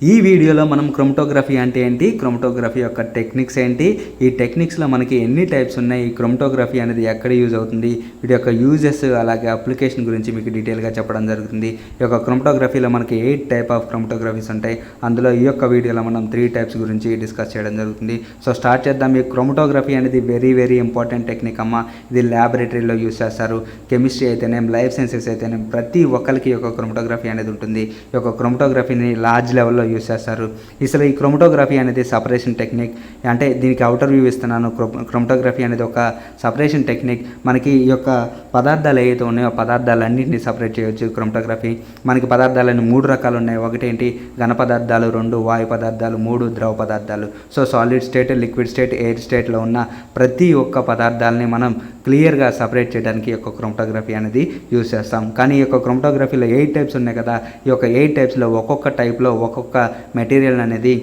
ఈ వీడియోలో మనం క్రోమటోగ్రఫీ అంటే ఏంటి, క్రోమటోగ్రఫీ యొక్క టెక్నిక్స్ ఏంటి, ఈ టెక్నిక్స్లో మనకి ఎన్ని టైప్స్ ఉన్నాయి, ఈ క్రోమటోగ్రఫీ అనేది ఎక్కడ యూజ్ అవుతుంది, వీటి యొక్క యూజెస్ అలాగే అప్లికేషన్ గురించి మీకు డీటెయిల్గా చెప్పడం జరుగుతుంది. ఈ యొక్క క్రోమటోగ్రఫీలో మనకి 8 టైప్ ఆఫ్ క్రోమటోగ్రఫీస్ ఉంటాయి. అందులో ఈ యొక్క వీడియోలో మనం 3 టైప్స్ గురించి డిస్కస్ చేయడం జరుగుతుంది. సో స్టార్ట్ చేద్దాం. ఈ క్రోమటోగ్రఫీ అనేది వెరీ ఇంపార్టెంట్ టెక్నిక్ అమ్మ. ఇది ల్యాబొరేటరీలో యూజ్ చేస్తారు. కెమిస్ట్రీ అయితేనే, లైఫ్ సైన్సెస్ అయితేనే ప్రతి ఒక్కరికి ఈ యొక్క క్రోమటోగ్రఫీ అనేది ఉంటుంది. ఈ యొక్క క్రోమటోగ్రఫీని లార్జ్ లెవెల్లో యూజ్ చేస్తారు. అసలు ఈ క్రోమటోగ్రఫీ అనేది సపరేషన్ టెక్నిక్. అంటే దీనికి అవుటర్ వ్యూ ఇస్తున్నాను. క్రోమటోగ్రఫీ అనేది ఒక సపరేషన్ టెక్నిక్. మనకి ఈ యొక్క పదార్థాలు ఏవైతే ఉన్నాయో పదార్థాలన్నింటినీ సపరేట్ చేయొచ్చు క్రోమటోగ్రఫీ. మనకి పదార్థాలని 3 రకాలు ఉన్నాయి. ఒకటేంటి, ఘన పదార్థాలు, 2 వాయు పదార్థాలు, 3 ద్రవ పదార్థాలు. So solid state, liquid state, air స్టేట్లో ఉన్న ప్రతి ఒక్క పదార్థాలని మనం క్లియర్గా సపరేట్ చేయడానికి ఈ యొక్క క్రోమటోగ్రఫీ అనేది యూజ్ చేస్తాం. కానీ ఈ యొక్క క్రోమటోగ్రఫీలో 8 టైప్స్ ఉన్నాయి కదా. ఈ యొక్క 8 టైప్స్లో ఒక్కొక్క టైప్లో ఒక్కొక్క మెటీరియల్ అనేది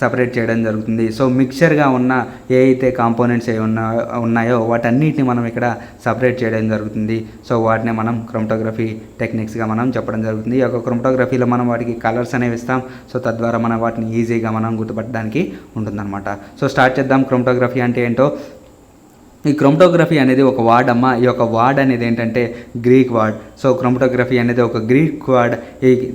సపరేట్ చేయడం జరుగుతుంది. సో మిక్చర్గా ఉన్న ఏ అయితే కాంపోనెంట్స్ ఉన్నాయో వాటన్నిటిని మనం ఇక్కడ సపరేట్ చేయడం జరుగుతుంది. సో వాటిని మనం క్రోమటోగ్రఫీ టెక్నిక్స్గా మనం చెప్పడం జరుగుతుంది. ఈ యొక్క క్రోమటోగ్రఫీలో మనం వాటికి కలర్స్ అనేవి ఇస్తాం. సో తద్వారా మనం వాటిని ఈజీగా మనం గుర్తుపట్టడానికి ఉంటుందన్నమాట. సో స్టార్ట్ చేద్దాం. క్రోమటోగ్రఫీ అంటే ఏంటో. ఈ క్రోమటోగ్రఫీ అనేది ఒక వర్డ్ అమ్మ. ఈ యొక్క వర్డ్ అనేది ఏంటంటే గ్రీక్ వర్డ్. సో క్రోమటోగ్రఫీ అనేది ఒక గ్రీక్ వర్డ్.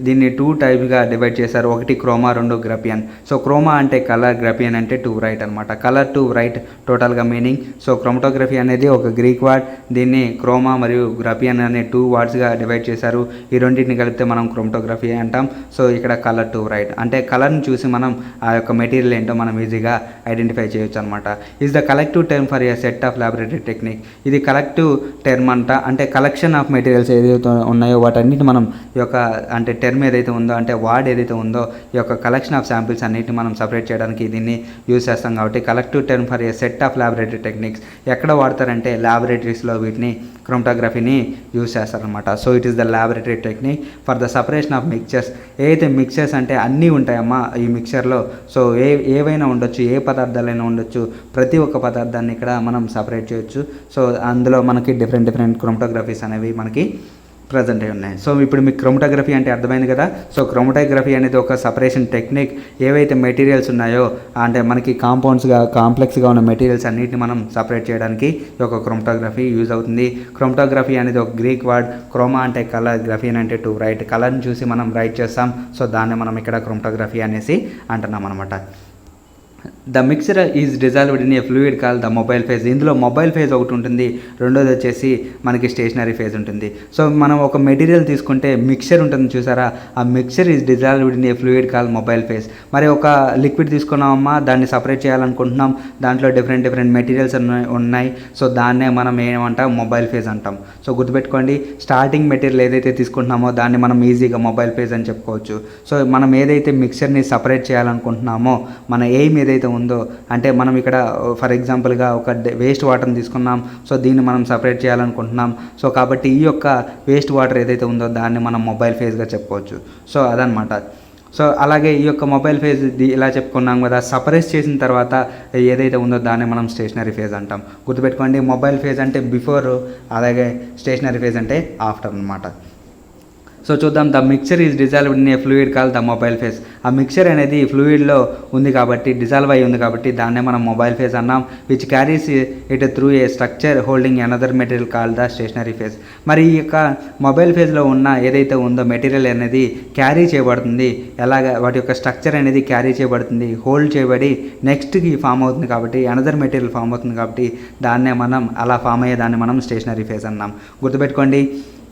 దీన్ని 2 టైప్గా డివైడ్ చేశారు. ఒకటి క్రోమా, 2 గ్రఫియన్. సో క్రోమా అంటే కలర్, గ్రఫియన్ అంటే టు రైట్ అనమాట. కలర్ టు రైట్ టోటల్గా మీనింగ్. సో క్రోమటోగ్రఫీ అనేది ఒక గ్రీక్ వర్డ్. దీన్ని క్రోమా మరియు గ్రఫియన్ అనే 2 వర్డ్స్గా డివైడ్ చేశారు. ఈ రెండింటిని కలిపితే మనం క్రోమటోగ్రఫీ అంటాం. సో ఇక్కడ కలర్ టు రైట్ అంటే కలర్ని చూసి మనం ఆ యొక్క మెటీరియల్ ఏంటో మనం ఈజీగా ఐడెంటిఫై చేయొచ్చు అనమాట. Is the collective term for a set of laboratory technique. ఇది కలెక్టివ్ టర్మ్ అంట. అంటే కలెక్షన్ ఆఫ్ మెటీరియల్స్ ఏదైతే ఉన్నాయో వాటన్నిటి మనం ఈ యొక్క అంటే టర్మ్ ఏదైతే ఉందో, అంటే వర్డ్ ఏదైతే ఉందో, ఈ యొక్క కలెక్షన్ ఆఫ్ శాంపిల్స్ అన్నిటిని మనం సపరేట్ చేయడానికి దీన్ని యూజ్ చేస్తాం. కాబట్టి collective term for a set of laboratory techniques. ఎక్కడ వాడతారంటే ల్యాబొరేటరీస్లో వీటిని క్రోమటోగ్రఫీని యూజ్ చేస్తారనమాట. So it is the laboratory technique for the separation of mixtures. ఏదైతే మిక్చర్స్ అంటే అన్నీ ఉంటాయమ్మా ఈ మిక్చర్లో. సో ఏవైనా ఉండొచ్చు, ఏ పదార్థాలైనా ఉండొచ్చు. ప్రతి ఒక్క పదార్థాన్ని ఇక్కడ మనం సపరేట్ చేయొచ్చు. సో అందులో మనకి డిఫరెంట్ క్రోమటోగ్రఫీస్ అనేవి మనకి ప్రజెంట్ అయి ఉన్నాయి. సో ఇప్పుడు మీకు క్రోమటోగ్రఫీ అంటే అర్థమైంది కదా. సో క్రోమటోగ్రఫీ అనేది ఒక సపరేషన్ టెక్నిక్. ఏవైతే మెటీరియల్స్ ఉన్నాయో అంటే మనకి కాంప్లెక్స్గా ఉన్న మెటీరియల్స్ అన్నిటిని మనం సపరేట్ చేయడానికి ఈ యొక్క క్రోమటోగ్రఫీ యూజ్ అవుతుంది. క్రోమటోగ్రఫీ అనేది ఒక గ్రీక్ వర్డ్. క్రోమా అంటే కలర్, గ్రఫియన్ అంటే టు రైట్. కలర్ని చూసి మనం రైట్ చేస్తాం. సో దాన్ని మనం ఇక్కడ క్రోమటోగ్రఫీ అనేసి అంటున్నాం అనమాట. The mixer is dissolved in A fluid call the mobile phase. ఇందులో మొబైల్ ఫేజ్ ఒకటి ఉంటుంది, రెండోది వచ్చేసి మనకి స్టేషనరీ ఫేజ్ ఉంటుంది. సో మనం ఒక మెటీరియల్ తీసుకుంటే మిక్చర్ ఉంటుంది చూసారా, ఆ mixture is dissolved in A fluid call mobile phase. మరి ఒక లిక్విడ్ తీసుకున్నామమ్మా, దాన్ని సపరేట్ చేయాలనుకుంటున్నాం, దాంట్లో డిఫరెంట్ మెటీరియల్స్ ఉన్నాయి. సో దాన్నే మనం ఏమంటాం, మొబైల్ ఫేజ్ అంటాం. సో గుర్తుపెట్టుకోండి, స్టార్టింగ్ మెటీరియల్ ఏదైతే తీసుకుంటున్నామో దాన్ని మనం ఈజీగా మొబైల్ ఫేజ్ అని చెప్పుకోవచ్చు. సో మనం ఏదైతే మిక్చర్ని సపరేట్ చేయాలనుకుంటున్నామో, మన ఎయిమ్ ఏదైతే ఉందో, అంటే మనం ఇక్కడ ఫర్ ఎగ్జాంపుల్గా ఒక వేస్ట్ వాటర్ని తీసుకున్నాం. సో దీన్ని మనం సపరేట్ చేయాలనుకుంటున్నాం. సో కాబట్టి ఈ యొక్క వేస్ట్ వాటర్ ఏదైతే ఉందో దాన్ని మనం మొబైల్ ఫేజ్గా చెప్పుకోవచ్చు. సో అదనమాట. సో అలాగే ఈ యొక్క మొబైల్ ఫేజ్ ఇలా చెప్పుకున్నాం కదా. సపరేట్ చేసిన తర్వాత ఏదైతే ఉందో దాన్ని మనం స్టేషనరీ ఫేజ్ అంటాం. గుర్తుపెట్టుకోండి, మొబైల్ ఫేజ్ అంటే బిఫోర్, అలాగే స్టేషనరీ ఫేజ్ అంటే ఆఫ్టర్ అనమాట. సో చూద్దాం. The mixture is dissolved in A fluid call the mobile phase. ఆ మిక్చర్ అనేది ఫ్లూయిడ్లో ఉంది కాబట్టి, డిజాల్వ్ అయి ఉంది కాబట్టి దాన్నే మనం మొబైల్ ఫేజ్ అన్నాం. Which carries it through a structure holding another material call the stationary phase. మరి ఈ యొక్క మొబైల్ ఫేజ్లో ఉన్న ఏదైతే ఉందో మెటీరియల్ అనేది క్యారీ చేయబడుతుంది. ఎలాగా వాటి యొక్క స్ట్రక్చర్ అనేది క్యారీ చేయబడుతుంది, హోల్డ్ చేయబడి నెక్స్ట్కి ఫామ్ అవుతుంది కాబట్టి, అనదర్ మెటీరియల్ ఫామ్ అవుతుంది కాబట్టి దాన్నే మనం అలా ఫామ్ అయ్యేదాన్ని మనం స్టేషనరీ ఫేజ్ అన్నాం. గుర్తుపెట్టుకోండి,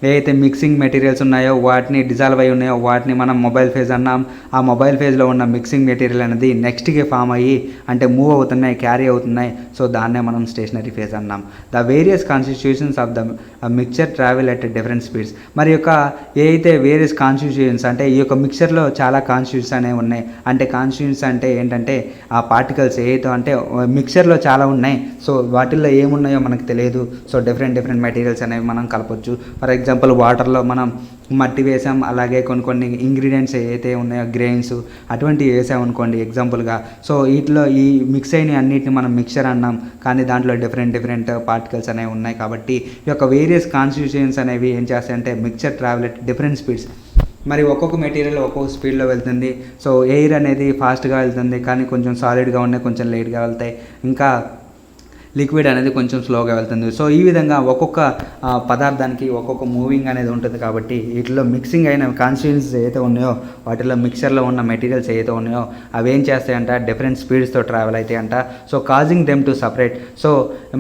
ఏదైతే మిక్సింగ్ మెటీరియల్స్ ఉన్నాయో వాటిని డిజాల్వ్ అయి ఉన్నాయో వాటిని మనం మొబైల్ ఫేజ్ అన్నాం. ఆ మొబైల్ ఫేజ్లో ఉన్న మిక్సింగ్ మెటీరియల్ అనేది నెక్స్ట్కి ఫామ్ అయ్యి అంటే మూవ్ అవుతున్నాయి, క్యారీ అవుతున్నాయి. సో దాన్నే మనం స్టేషనరీ ఫేజ్ అన్నాం. The various constitutions of the mixture travel at different speeds. మరి యొక్క ఏదైతే వేరియస్ కాన్స్టిట్యూషన్స్ అంటే ఈ యొక్క మిక్చర్లో చాలా కాన్స్టిట్యూషన్స్ అనేవి ఉన్నాయి. అంటే కాన్స్టిట్యూషన్స్ అంటే ఏంటంటే ఆ పార్టికల్స్ ఏదైతే అంటే మిక్చర్లో చాలా ఉన్నాయి. సో వాటిల్లో ఏమున్నాయో మనకు తెలియదు. సో డిఫరెంట్ మెటీరియల్స్ అనేవి మనం కలపొచ్చు. ఫర్ ఎగ్జాంపుల్ వాటర్లో మనం మట్టి వేసాం, అలాగే కొన్ని ఇంగ్రీడియంట్స్ ఏవైతే ఉన్నాయో గ్రెయిన్స్ అటువంటివి వేసామనుకోండి ఎగ్జాంపుల్గా. సో వీటిలో ఈ మిక్స్ అయిన అన్నిటిని మనం మిక్చర్ అన్నాం. కానీ దాంట్లో డిఫరెంట్ పార్టికల్స్ అనేవి ఉన్నాయి. కాబట్టి ఈ యొక్క వేరియస్ కాన్స్టిట్యూషన్స్ అనేవి ఏం చేస్తాయంటే mixture travel at different speeds. మరి ఒక్కొక్క మెటీరియల్ ఒక్కొక్క స్పీడ్లో వెళ్తుంది. సో ఎయిర్ అనేది ఫాస్ట్గా వెళ్తుంది, కానీ కొంచెం సాలిడ్గా ఉన్నాయి కొంచెం లేట్గా వెళ్తాయి, ఇంకా లిక్విడ్ అనేది కొంచెం స్లోగా వెళ్తుంది. సో ఈ విధంగా ఒక్కొక్క పదార్థానికి ఒక్కొక్క మూవింగ్ అనేది ఉంటుంది. కాబట్టి వీటిలో మిక్సింగ్ అయిన కాన్స్టిట్యూయెంట్స్ ఏదైతే ఉన్నాయో, వాటిలో మిక్చర్లో ఉన్న మెటీరియల్స్ ఏదైతే ఉన్నాయో అవి ఏం చేస్తాయంట, డిఫరెంట్ స్పీడ్స్తో ట్రావెల్ అవుతాయంట. So causing them to separate. So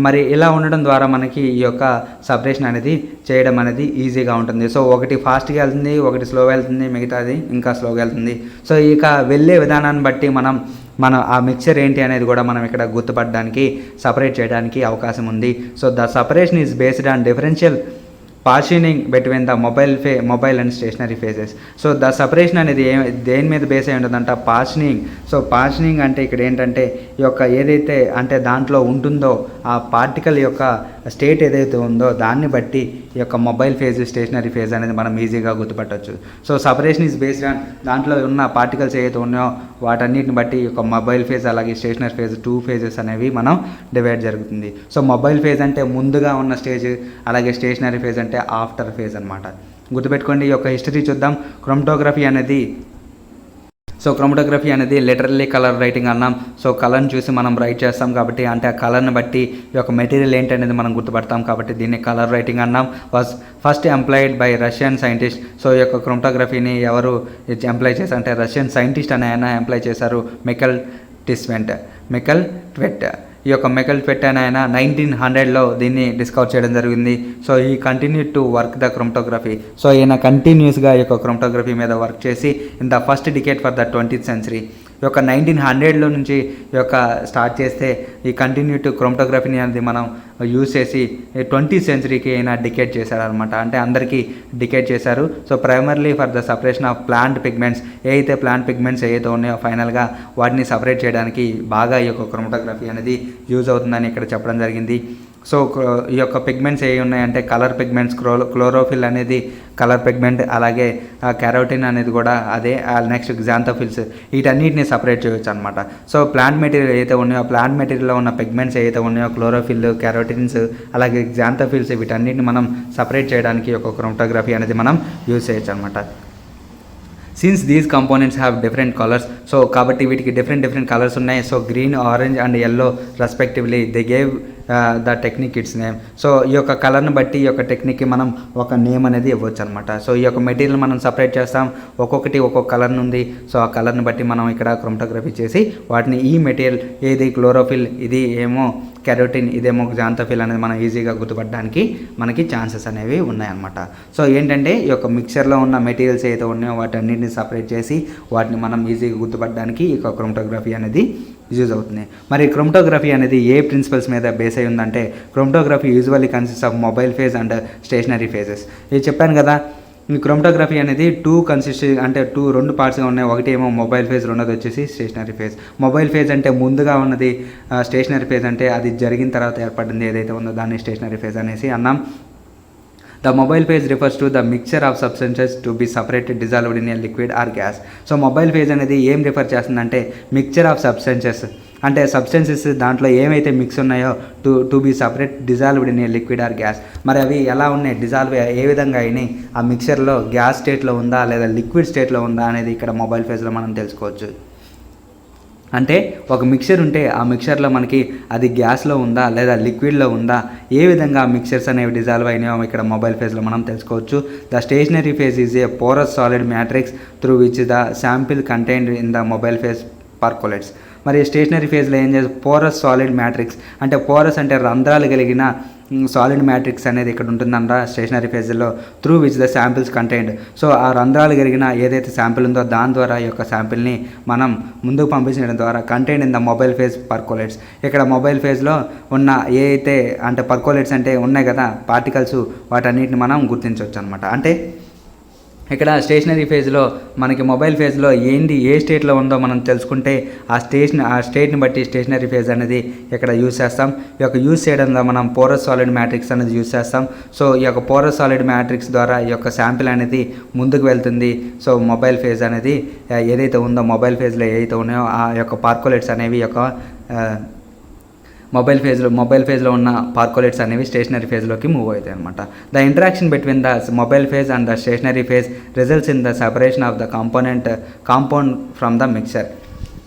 మరి ఇలా ఉండడం ద్వారా మనకి ఈ యొక్క సపరేషన్ అనేది చేయడం అనేది ఈజీగా ఉంటుంది. సో ఒకటి ఫాస్ట్గా వెళ్తుంది, ఒకటి స్లోగా వెళ్తుంది, మిగతాది ఇంకా స్లోగా వెళ్తుంది. సో ఇక వెళ్ళే విధానాన్ని బట్టి మనం ఆ మిక్చర్ ఏంటి అనేది కూడా మనం ఇక్కడ గుర్తుపట్టడానికి, సపరేట్ చేయడానికి అవకాశం ఉంది. So the separation is based on differential partitioning between the mobile and stationary phases. So the separation అనేది దేని మీద బేస్ అయి ఉంటుందంట, పార్షనింగ్. సో పార్షనింగ్ అంటే ఇక్కడ ఏంటంటే ఈ యొక్క ఏదైతే అంటే దాంట్లో ఉంటుందో ఆ పార్టికల్ యొక్క స్టేట్ ఏదైతే ఉందో దాన్ని బట్టి ఈ యొక్క మొబైల్ ఫేజ్, స్టేషనరీ ఫేజ్ అనేది మనం ఈజీగా గుర్తుపట్టవచ్చు. So separation is based on దాంట్లో ఉన్న పార్టికల్స్ ఏవైతే ఉన్నాయో వాటన్నిటిని బట్టి ఈ యొక్క మొబైల్ ఫేజ్ అలాగే స్టేషనరీ ఫేజ్ 2 ఫేజెస్ అనేవి మనం డివైడ్ జరుగుతుంది. సో మొబైల్ ఫేజ్ అంటే ముందుగా ఉన్న స్టేజ్, అలాగే స్టేషనరీ ఫేజ్ అంటే ఆఫ్టర్ ఫేజ్ అనమాట. గుర్తుపెట్టుకోండి. ఈ యొక్క హిస్టరీ చూద్దాం. క్రోమటోగ్రఫీ అనేది లిటరల్లీ కలర్ రైటింగ్ అన్నాం. సో కలర్ని చూసి మనం రైట్ చేస్తాం కాబట్టి, అంటే ఆ కలర్ని బట్టి ఈ యొక్క మెటీరియల్ ఏంటి అనేది మనం గుర్తుపడతాం కాబట్టి దీన్ని కలర్ రైటింగ్ అన్నాం. Was first employed by Russian scientist. So ఈ యొక్క క్రోమటోగ్రఫీని ఎవరు ఎంప్లాయ్ చేశారు అంటే రష్యన్ సైంటిస్ట్ అని ఆయన ఎంప్లాయ్ చేశారు, మికల్ ట్వెట్. ఈ యొక్క మికల్ ట్వెట్ అని ఆయన 1900లో దీన్ని డిస్కవర్ చేయడం జరిగింది. సో ఈ continue to work the chromatography. So ఈయన కంటిన్యూస్గా ఈ యొక్క క్రోమటోగ్రఫీ మీద వర్క్ చేసి in the first decade for the 20th century. ఈ యొక్క 1900లో నుంచి ఈ యొక్క స్టార్ట్ చేస్తే ఈ కంటిన్యూ టు క్రోమటోగ్రఫీని అనేది మనం యూజ్ చేసి 20th centuryకి ఆయన డికేట్ చేశారనమాట. అంటే అందరికీ డికేట్ చేశారు. So primarily for the separation of plant pigments. Plant pigments ఏవైతే ఉన్నాయో ఫైనల్గా వాటిని సపరేట్ చేయడానికి బాగా ఈ యొక్క క్రోమటోగ్రఫీ అనేది యూజ్ అవుతుందని ఇక్కడ చెప్పడం జరిగింది. సో ఈ యొక్క పిగ్మెంట్స్ ఏవి ఉన్నాయంటే కలర్ పిగ్మెంట్స్, క్లోరోఫిల్ అనేది కలర్ పిగ్మెంట్, అలాగే కెరోటిన్ అనేది కూడా అదే, నెక్స్ట్ గ్జాంథోఫిల్స్, వీటన్నిటిని సపరేట్ చేయొచ్చు అనమాట. సో ప్లాంట్ మెటీరియల్ ఏదైతే ఉన్నాయో, ప్లాంట్ మెటీరియల్లో ఉన్న పిగ్మెంట్స్ ఏవైతే ఉన్నాయో క్లోరోఫిల్, కెరోటిన్స్, అలాగే గ్జాంథోఫిల్స్, వీటన్నిటిని మనం సపరేట్ చేయడానికి ఒక క్రోమటోగ్రఫీ అనేది మనం యూజ్ చేయొచ్చు అనమాట. Since these components have different colours. So కాబట్టి వీటికి డిఫరెంట్ కలర్స్ ఉన్నాయి. So green, orange and yellow respectively they gave the technique its name. So ఈ యొక్క కలర్ని బట్టి ఈ యొక్క టెక్నిక్కి మనం ఒక నేమ్ అనేది ఇవ్వచ్చు అనమాట. సో ఈ యొక్క మెటీరియల్ మనం సపరేట్ చేస్తాం, ఒక్కొక్కటి ఒక్కొక్క కలర్ ఉంది. సో ఆ కలర్ని బట్టి మనం ఇక్కడ క్రోమటోగ్రఫీ చేసి వాటిని ఈ మెటీరియల్ ఏది క్లోరోఫిల్, ఇది ఏమో కెరోటిన్, ఇదేమో గ్జాంథోఫిల్ అనేది మనం ఈజీగా గుర్తుపట్టడానికి మనకి ఛాన్సెస్ అనేవి ఉన్నాయన్నమాట. సో ఏంటంటే ఈ యొక్క మిక్చర్లో ఉన్న మెటీరియల్స్ ఏదైతే ఉన్నాయో వాటన్నిటిని సపరేట్ చేసి వాటిని మనం ఈజీగా గుర్తుపట్టడానికి ఈ యొక్క క్రోమటోగ్రఫీ అనేది యూజ్ అవుతుంది. మరి క్రోమటోగ్రఫీ అనేది ఏ ప్రిన్సిపల్స్ మీద బేస్ అయి ఉందంటే chromatography usually consist of mobile phase and stationary phases. ఇది చెప్పాను కదా. ఈ క్రోమటోగ్రఫీ అనేది రెండు పార్ట్స్గా ఉన్నాయి. ఒకటి ఏమో మొబైల్ ఫేజ్, రెండోది వచ్చేసి స్టేషనరీ ఫేజ్. మొబైల్ ఫేజ్ అంటే ముందుగా ఉన్నది, స్టేషనరీ ఫేజ్ అంటే అది జరిగిన తర్వాత ఏర్పడింది ఏదైతే ఉందో దాన్ని స్టేషనరీ ఫేజ్ అనేసి అన్నాం. The mobile phase refers to the mixture of substances to be separated, dissolved in a liquid or gas. So mobile phase అనేది ఏం రిఫర్ చేస్తుందంటే మిక్చర్ ఆఫ్ సబ్స్టెన్సెస్, అంటే సబ్స్టెన్సెస్ దాంట్లో ఏమైతే మిక్స్ ఉన్నాయో to be separate, dissolved in a liquid or gas. మరి అవి ఎలా ఉన్నాయి, డిజాల్వ్ ఏ విధంగా అయినాయి, ఆ మిక్చర్లో గ్యాస్ స్టేట్లో ఉందా లేదా లిక్విడ్ స్టేట్లో ఉందా అనేది ఇక్కడ మొబైల్ ఫేజ్లో మనం తెలుసుకోవచ్చు. అంటే ఒక మిక్చర్ ఉంటే ఆ మిక్చర్లో మనకి అది గ్యాస్లో ఉందా లేదా లిక్విడ్లో ఉందా, ఏ విధంగా మిక్చర్స్ అనేవి డిజాల్వ్ అయినాయో ఇక్కడ మొబైల్ ఫేజ్లో మనం తెలుసుకోవచ్చు. The stationary phase is a porous solid matrix through which the sample contained in the mobile phase percolates. మరి స్టేషనరీ ఫేజ్లో ఏం చేస్తారు, పోరస్ సాలిడ్ మ్యాట్రిక్స్ అంటే పోరస్ అంటే రంధ్రాలు కలిగిన సాలిడ్ మ్యాట్రిక్స్ అనేది ఇక్కడ ఉంటుందంట స్టేషనరీ ఫేజ్లో, through which the samples contained. So ఆ రంధ్రాలు కలిగిన ఏదైతే శాంపిల్ ఉందో దాని ద్వారా ఈ యొక్క శాంపిల్ని మనం ముందుకు పంపించడం ద్వారా contained in the mobile phase percolates. ఇక్కడ మొబైల్ ఫేజ్లో ఉన్న ఏ అయితే అంటే పర్కోలేట్స్ అంటే ఉన్నాయి కదా పార్టికల్స్, వాటన్నిటిని మనం గుర్తించవచ్చు అనమాట. అంటే ఇక్కడ స్టేషనరీ ఫేజ్లో మనకి మొబైల్ ఫేజ్లో ఏ స్టేట్లో ఉందో మనం తెలుసుకుంటే ఆ స్టేట్ని బట్టి స్టేషనరీ ఫేజ్ అనేది ఇక్కడ యూజ్ చేస్తాం. ఈ యొక్క యూజ్ చేయడంలో మనం పోరస్ సాలిడ్ మ్యాట్రిక్స్ అనేది యూజ్ చేస్తాం. సో ఈ యొక్క పోరస్ సాలిడ్ మ్యాట్రిక్స్ ద్వారా ఈ యొక్క శాంపిల్ అనేది ముందుకు వెళ్తుంది. సో మొబైల్ ఫేజ్ అనేది ఏదైతే ఉందో మొబైల్ ఫేజ్లో ఏదైతే ఉన్నాయో ఆ యొక్క పార్కోలేట్స్ అనేవి యొక్క మొబైల్ ఫేజ్లో ఉన్న పార్కోలేట్స్ అనేవి స్టేషనరీ ఫేజ్లోకి మూవ్ అవుతాయి అనమాట. The interaction between the mobile phase and the stationary phase results in the separation of the compound from the mixture.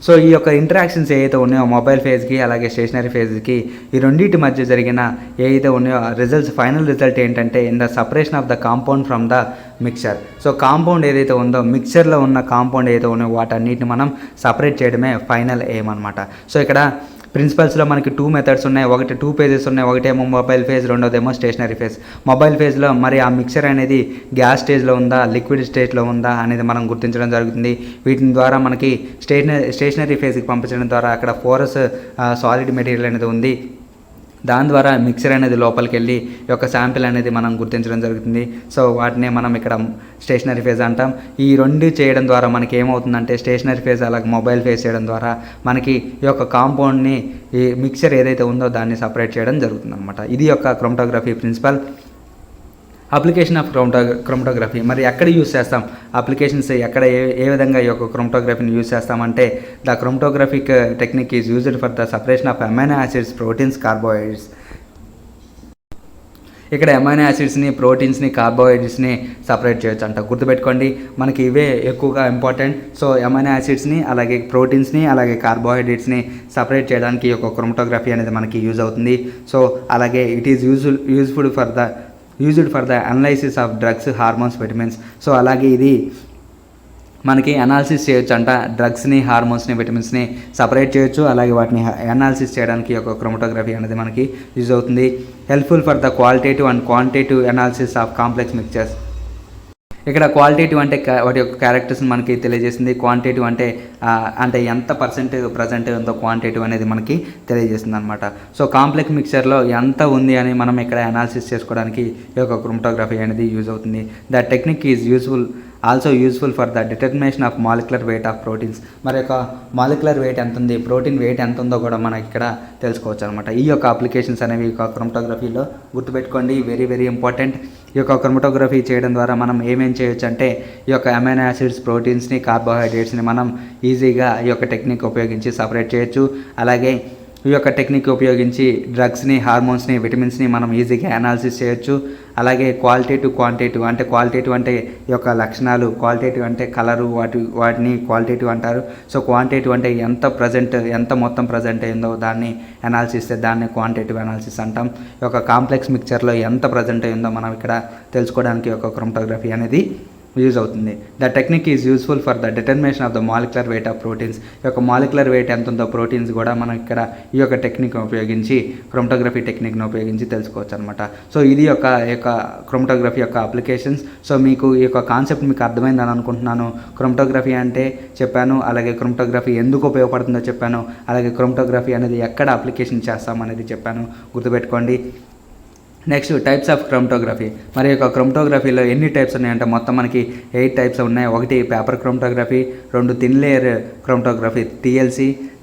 So ఈ యొక్క ఇంటరాక్షన్స్ ఏవైతే ఉన్నాయో మొబైల్ ఫేజ్కి అలాగే స్టేషనరీ ఫేజ్కి ఈ రెండింటి మధ్య జరిగిన ఏవైతే ఉన్నాయో ఫైనల్ రిజల్ట్ ఏంటంటే in the separation of the compound from the mixture. So compound ఏదైతే ఉందో మిక్చర్లో ఉన్న కాంపౌండ్ ఏదైతే ఉన్నాయో వాటన్నిటిని మనం సపరేట్ చేయడమే ఫైనల్ ఎయిమ్ అనమాట. సో ఇక్కడ ప్రిన్సిపల్స్లో మనకి 2 మెథడ్స్ ఉన్నాయి. ఒకటి 2 పేజెస్ ఉన్నాయి. ఒకటేమో మొబైల్ ఫేజ్, రెండోదేమో స్టేషనరీ ఫేజ్. మొబైల్ ఫేజ్లో మరి ఆ మిక్చర్ అనేది గ్యాస్ స్టేజ్లో ఉందా లిక్విడ్ స్టేజ్లో ఉందా అనేది మనం గుర్తించడం జరుగుతుంది. వీటి ద్వారా మనకి స్టేషనరీ ఫేజ్కి పంపించడం ద్వారా అక్కడ పోరస్ సాలిడ్ మెటీరియల్ అనేది ఉంది. దాని ద్వారా మిక్సర్ అనేది లోపలికి వెళ్ళి ఈ యొక్క శాంపిల్ అనేది మనం గుర్తించడం జరుగుతుంది. సో వాటినే మనం ఇక్కడ స్టేషనరీ ఫేజ్ అంటాం. ఈ రెండు చేయడం ద్వారా మనకి ఏమవుతుందంటే స్టేషనరీ ఫేజ్ అలాగే మొబైల్ ఫేజ్ చేయడం ద్వారా మనకి ఈ యొక్క కాంపౌండ్ని ఈ మిక్సర్ ఏదైతే ఉందో దాన్ని సపరేట్ చేయడం జరుగుతుంది అనమాట. ఇది యొక్క chromatography principle. Application of chromatography మరి ఎక్కడ యూస్ చేస్తాం, అప్లికేషన్స్ ఎక్కడ ఏ విధంగా ఈ యొక్క క్రోమటోగ్రఫీని యూస్ చేస్తామంటే the chromatographic technique is used for the separation of amino acids, proteins, carbohydrates. ఇక్కడ అమైనో యాసిడ్స్ని, ప్రోటీన్స్ని, కార్బోహైడ్రేట్స్ని సపరేట్ చేయొచ్చు అంట. గుర్తుపెట్టుకోండి, మనకి ఇవే ఎక్కువగా ఇంపార్టెంట్. సో అమైనో యాసిడ్స్ని అలాగే ప్రోటీన్స్ని అలాగే కార్బోహైడ్రేట్స్ని సపరేట్ చేయడానికి ఈ యొక్క క్రోమటోగ్రఫీ అనేది మనకి యూజ్ అవుతుంది. సో అలాగే it is used for the analysis of drugs, hormones, vitamins. So అలాగే ఇది మనకి అనాలిసిస్ చేయొచ్చు అంట. డ్రగ్స్ని, హార్మోన్స్ని, విటమిన్స్ని సపరేట్ చేయొచ్చు. అలాగే వాటిని అనాలిసిస్ చేయడానికి ఒక క్రోమటోగ్రఫీ అనేది మనకి యూజ్ అవుతుంది. Helpful for the qualitative and quantitative analysis of complex mixtures. ఇక్కడ క్వాలిటేటివ్ అంటే వాటి యొక్క క్యారెక్టర్స్ని మనకి తెలియజేస్తుంది. క్వాంటిటేటివ్ అంటే ఎంత ప్రజెంట్ ఉందో క్వాంటిటేటివ్ అనేది మనకి తెలియజేస్తుంది అనమాట. సో కాంప్లెక్స్ మిక్చర్లో ఎంత ఉంది అని మనం ఇక్కడ అనాలిసిస్ చేసుకోవడానికి ఈ యొక్క క్రోమటోగ్రఫీ అనేది యూజ్ అవుతుంది. The technique is also useful for the determination of molecular weight of proteins. మరి యొక్క మాలిక్యులర్ వెయిట్ ఎంత ఉంది, ప్రోటీన్ వెయిట్ ఎంత ఉందో కూడా మనకి ఇక్కడ తెలుసుకోవచ్చు అనమాట. ఈ యొక్క అప్లికేషన్స్ అనేవి ఈ యొక్క క్రోమటోగ్రఫీలో గుర్తుపెట్టుకోండి, వెరీ వెరీ ఇంపార్టెంట్. ఈ యొక్క క్రోమటోగ్రఫీ చేయడం ద్వారా మనం ఏమేం చేయొచ్చు అంటే ఈ యొక్క అమైనో యాసిడ్స్, ప్రోటీన్స్ని, కార్బోహైడ్రేట్స్ని మనం ఈజీగా ఈ యొక్క టెక్నిక్ ఉపయోగించి సపరేట్ చేయొచ్చు. అలాగే ఈ యొక్క టెక్నిక్ ఉపయోగించి డ్రగ్స్ని, హార్మోన్స్ని, విటమిన్స్ని మనం ఈజీగా అనాలిసిస్ చేయొచ్చు. అలాగే క్వాలిటేటివ్ అంటే ఈ యొక్క లక్షణాలు, క్వాలిటేటివ్ అంటే కలరు, వాటిని క్వాలిటేటివ్ అంటారు. సో క్వాంటిటేటివ్ అంటే ఎంత మొత్తం ప్రజెంట్ అయిందో దాన్ని అనాలిసిస్ దాన్ని క్వాంటిటేటివ్ అనాలిసిస్ అంటాం. ఈ యొక్క కాంప్లెక్స్ మిక్చర్లో ఎంత ప్రజెంట్ అయిందో మనం ఇక్కడ తెలుసుకోవడానికి ఒక క్రోమటోగ్రఫీ అనేది యూజ్ అవుతుంది. The technique is useful for the determination of the molecular weight of proteins. ఈ యొక్క మాలిక్యులర్ వెయిట్ ఎంత ఉందో ప్రోటీన్స్ కూడా మనం ఇక్కడ ఈ యొక్క టెక్నిక్ ఉపయోగించి క్రోమటోగ్రఫీ టెక్నిక్ను ఉపయోగించి తెలుసుకోవచ్చు అనమాట. సో ఇది యొక్క క్రోమటోగ్రఫీ యొక్క అప్లికేషన్స్. సో మీకు ఈ యొక్క కాన్సెప్ట్ మీకు అర్థమైందని అనుకుంటున్నాను. క్రోమటోగ్రఫీ అంటే చెప్పాను, అలాగే క్రోమటోగ్రఫీ ఎందుకు ఉపయోగపడుతుందో చెప్పాను, అలాగే క్రోమటోగ్రఫీ అనేది ఎక్కడ అప్లికేషన్ చేస్తాం అనేది చెప్పాను. గుర్తుపెట్టుకోండి. Next types of chromatography. మరి యొక్క క్రోమటోగ్రఫీలో ఎన్ని టైప్స్ ఉన్నాయంటే మొత్తం మనకి 8 టైప్స్ ఉన్నాయి. ఒకటి paper chromatography, 2 thin layer chromatography TLC,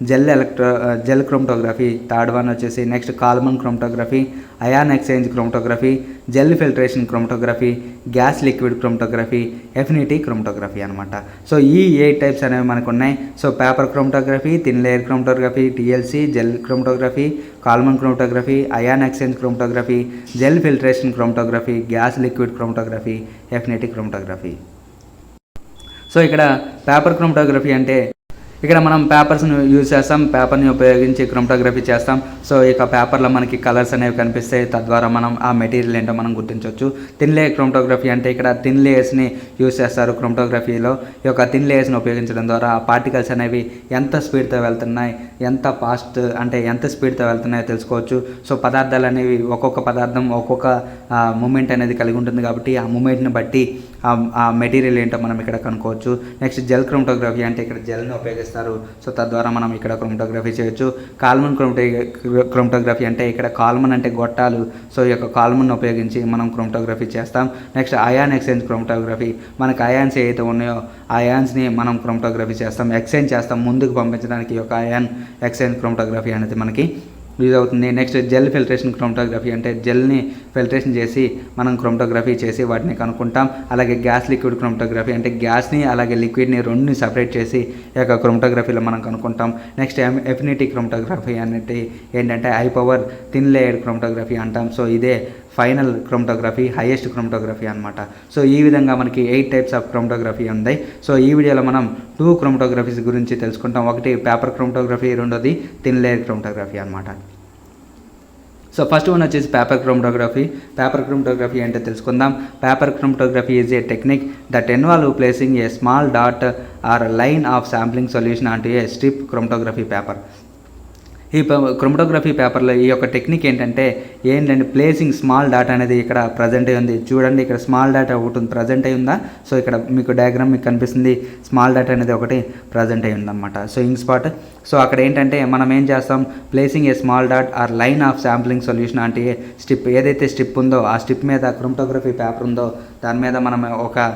gel chromatography, third one వచ్చేసి next column chromatography, ion exchange chromatography, gel filtration chromatography, gas liquid chromatography, affinity chromatography అనమాట. సో ఈ 8 టైప్స్ అనేవి మనకు ఉన్నాయి. So paper chromatography, thin layer chromatography, TLC, gel chromatography, column chromatography, ion exchange chromatography, gel filtration chromatography, gas liquid chromatography, affinity chromatography. So ఇక్కడ paper chromatography అంటే ఇక్కడ మనం పేపర్స్ని use చేస్తాం, పేపర్ని ఉపయోగించి క్రోమటోగ్రఫీ చేస్తాం. సో ఇక పేపర్లో మనకి కలర్స్ అనేవి కనిపిస్తాయి, తద్వారా మనం ఆ మెటీరియల్ ఏంటో మనం గుర్తించవచ్చు. థిన్ లేయర్ క్రోమటోగ్రఫీ అంటే ఇక్కడ థిన్ లేయర్స్ని యూజ్ చేస్తారు క్రోమటోగ్రఫీలో. ఈ యొక్క థిన్ లేయర్స్ని ఉపయోగించడం ద్వారా ఆ పార్టికల్స్ అనేవి ఎంత స్పీడ్తో వెళ్తున్నాయి, ఎంత స్పీడ్తో వెళ్తున్నాయో తెలుసుకోవచ్చు. సో పదార్థాలు అనేవి ఒక్కొక్క పదార్థం ఒక్కొక్క మూమెంట్ అనేది కలిగి ఉంటుంది కాబట్టి ఆ మూమెంట్ని బట్టి ఆ మెటీరియల్ ఏంటో మనం ఇక్కడ కనుక్కోవచ్చు. నెక్స్ట్ జెల్ క్రోమటోగ్రఫీ అంటే ఇక్కడ జెల్ని ఉపయోగిస్తారు. సో తద్వారా మనం ఇక్కడ క్రోమటోగ్రఫీ చేయొచ్చు. కాల్మన్ క్రోమటోగ్రఫీ అంటే ఇక్కడ కాల్మన్ అంటే గొట్టాలు. సో ఈ యొక్క కాల్మన్ ఉపయోగించి మనం క్రోమటోగ్రఫీ చేస్తాం. నెక్స్ట్ అయాన్ ఎక్స్చేంజ్ క్రోమటోగ్రఫీ, మనకు అయాన్స్ ఏవైతే ఉన్నాయో ఆ అయాన్స్ని మనం క్రోమటోగ్రఫీ చేస్తాం, ఎక్స్చేంజ్ చేస్తాం, ముందుకు పంపించడానికి ఈ యొక్క అయాన్ ఎక్స్చేంజ్ క్రోమటోగ్రఫీ అనేది మనకి యూజ్ అవుతుంది. నెక్స్ట్ జెల్ ఫిల్టరేషన్ క్రోమటోగ్రఫీ అంటే జెల్ని ఫిల్టరేషన్ చేసి మనం క్రోమటోగ్రఫీ చేసి వాటిని కనుక్కుంటాం. అలాగే గ్యాస్ లిక్విడ్ క్రోమటోగ్రఫీ అంటే గ్యాస్ని అలాగే లిక్విడ్ని రెండుని సపరేట్ చేసి ఈ యొక్క క్రోమటోగ్రఫీలో మనం కనుక్కుంటాం. నెక్స్ట్ ఎఫినిటీ క్రోమటోగ్రఫీ అనేది ఏంటంటే high power thin layer chromatography అంటాం. సో ఇదే ఫైనల్ క్రోమటోగ్రఫీ, హైయెస్ట్ క్రోమటోగ్రఫీ అనమాట. సో ఈ విధంగా మనకి 8 టైప్స్ ఆఫ్ క్రోమటోగ్రఫీ ఉన్నాయి. సో ఈ వీడియోలో మనం 2 క్రోమటోగ్రఫీస్ గురించి తెలుసుకుంటాం. ఒకటి పేపర్ క్రోమటోగ్రఫీ, రెండోది థిన్ లేయర్ క్రోమటోగ్రఫీ అనమాట. సో ఫస్ట్ వన్ వచ్చేసి పేపర్ క్రోమటోగ్రఫీ. పేపర్ క్రోమటోగ్రఫీ అంటే తెలుసుకుందాం. Paper chromatography is a technique that involve placing a small dot or line of sampling solution on to A strip chromatography paper. ఈ chromatography పేపర్లో ఈ యొక్క technique ఏంటంటే placing small dot అనేది ఇక్కడ present అయి ఉంది. చూడండి, ఇక్కడ స్మాల్ డాట్ ఒకటి ప్రజెంట్ అయి ఉందా? సో ఇక్కడ మీకు డయాగ్రామ్ మీకు కనిపిస్తుంది, స్మాల్ డాట్ అనేది ఒకటి ప్రజెంట్ అయి ఉందన్నమాట. సో ఇంక్ స్పాట్. సో అక్కడ ఏంటంటే మనం ఏం చేస్తాం, placing a small dot or line of sampling solution అంటే స్ట్రిప్, ఏదైతే స్ట్రిప్ ఉందో ఆ స్ట్రిప్ మీద క్రోమటోగ్రఫీ పేపర్ ఉందో దాని మీద మనం ఒక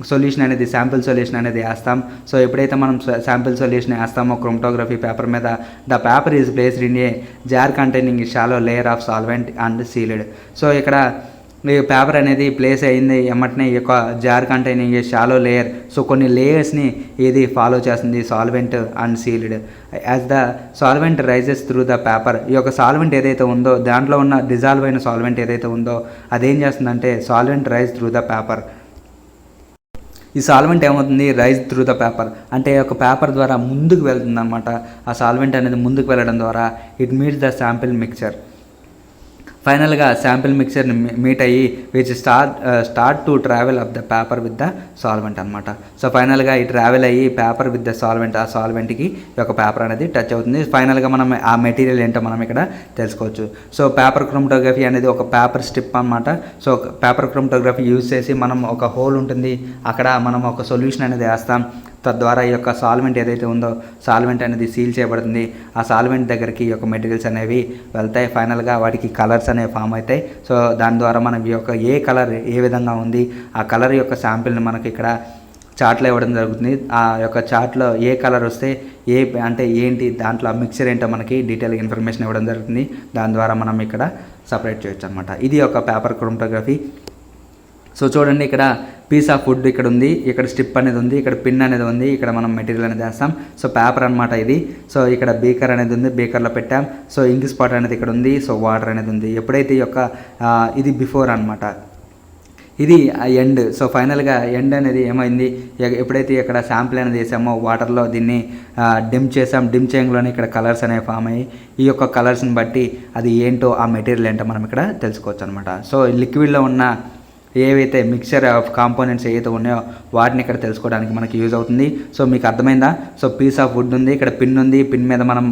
సొల్యూషన్ అనేది, శాంపిల్ సొల్యూషన్ అనేది వేస్తాం. సో ఎప్పుడైతే మనం శాంపిల్ సొల్యూషన్ వేస్తామో క్రోమటోగ్రఫీ పేపర్ మీద, the paper is placed in a jar containing shallow layer of solvent and sealed. So ఇక్కడ ఈ పేపర్ అనేది ప్లేస్ అయింది ఎమ్మటనే ఈ యొక్క jar containing a shallow layer. So కొన్ని లేయర్స్ని ఇది ఫాలో చేస్తుంది, solvent and sealed. As the solvent rises through the paper, ఈ యొక్క సాల్వెంట్ ఏదైతే ఉందో దాంట్లో ఉన్న డిజాల్వ్ అయిన సాల్వెంట్ ఏదైతే ఉందో అదేం చేస్తుందంటే solvent rise through the paper. ఈ సాల్వెంట్ ఏమవుతుంది, రైజ్ త్రూ ద పేపర్ అంటే ఒక పేపర్ ద్వారా ముందుకు వెళ్తుంది అనమాట. ఆ సాల్వెంట్ అనేది ముందుకు వెళ్ళడం ద్వారా it meets the sample mixture. ఫైనల్గా శాంపిల్ మిక్చర్ని మీట్ అయ్యి which start to travel of the paper with the solvent అనమాట. సో ఫైనల్గా ఈ ట్రావెల్ అయ్యి పేపర్ విత్ ద సాల్వెంట్, ఆ సాల్వెంట్కి ఈ యొక్క పేపర్ అనేది టచ్ అవుతుంది. ఫైనల్గా మనం ఆ మెటీరియల్ ఏంటో మనం ఇక్కడ తెలుసుకోవచ్చు. సో పేపర్ క్రోమటోగ్రఫీ అనేది ఒక పేపర్ స్ట్రిప్ అనమాట. సో పేపర్ క్రోమటోగ్రఫీ యూజ్ చేసి మనం ఒక హోల్ ఉంటుంది, అక్కడ మనం ఒక సొల్యూషన్ అనేది వేస్తాం. తద్వారా ఈ యొక్క సాల్వెంట్ ఏదైతే ఉందో సాల్వెంట్ అనేది సీల్ చేయబడుతుంది. ఆ సాల్వెంట్ దగ్గరికి ఈ యొక్క మెటీరియల్స్ అనేవి వెళ్తాయి. ఫైనల్గా వాటికి కలర్స్ అనేవి ఫామ్ అవుతాయి. సో దాని ద్వారా మనం ఈ యొక్క ఏ కలర్ ఏ విధంగా ఉంది ఆ కలర్ యొక్క శాంపిల్ని మనకి ఇక్కడ చార్ట్లో ఇవ్వడం జరుగుతుంది. ఆ యొక్క చార్ట్లో ఏ కలర్ వస్తే ఏ అంటే ఏంటి, దాంట్లో మిక్చర్ ఏంటో మనకి డీటెయిల్ ఇన్ఫర్మేషన్ ఇవ్వడం జరుగుతుంది. దాని ద్వారా మనం ఇక్కడ సపరేట్ చేయొచ్చు అనమాట. ఇది ఒక పేపర్ క్రోమటోగ్రఫీ. సో చూడండి, ఇక్కడ పీస్ ఆఫ్ వుడ్ ఇక్కడ ఉంది, ఇక్కడ స్ట్రిప్ అనేది ఉంది, ఇక్కడ పిన్ అనేది ఉంది, ఇక్కడ మనం మెటీరియల్ అనేది వేస్తాం. సో పేపర్ అనమాట ఇది. సో ఇక్కడ బీకర్ అనేది ఉంది, బీకర్లో పెట్టాం. సో ఇంక్ స్పాట్ అనేది ఇక్కడ ఉంది, సో వాటర్ అనేది ఉంది. ఎప్పుడైతే ఈ యొక్క ఇది బిఫోర్ అనమాట, ఇది ఎండ్. సో ఫైనల్గా ఎండ్ అనేది ఏమైంది, ఎప్పుడైతే ఇక్కడ శాంపిల్ అనేది వేసామో వాటర్లో దీన్ని డిమ్ చేసాం. డిమ్ చేయంలోనే ఇక్కడ కలర్స్ అనేవి ఫామ్ అయ్యి ఈ యొక్క కలర్స్ని బట్టి అది ఏంటో ఆ మెటీరియల్ ఏంటో మనం ఇక్కడ తెలుసుకోవచ్చు అనమాట. సో లిక్విడ్లో ఉన్న ఏవైతే మిక్చర్ ఆఫ్ కాంపోనెంట్స్ ఏవైతే ఉన్నాయో వాటిని ఇక్కడ తెలుసుకోవడానికి మనకి యూజ్ అవుతుంది. సో మీకు అర్థమైందా? సో పీస్ ఆఫ్ వుడ్ ఉంది, ఇక్కడ పిన్ ఉంది, పిన్ మీద మనం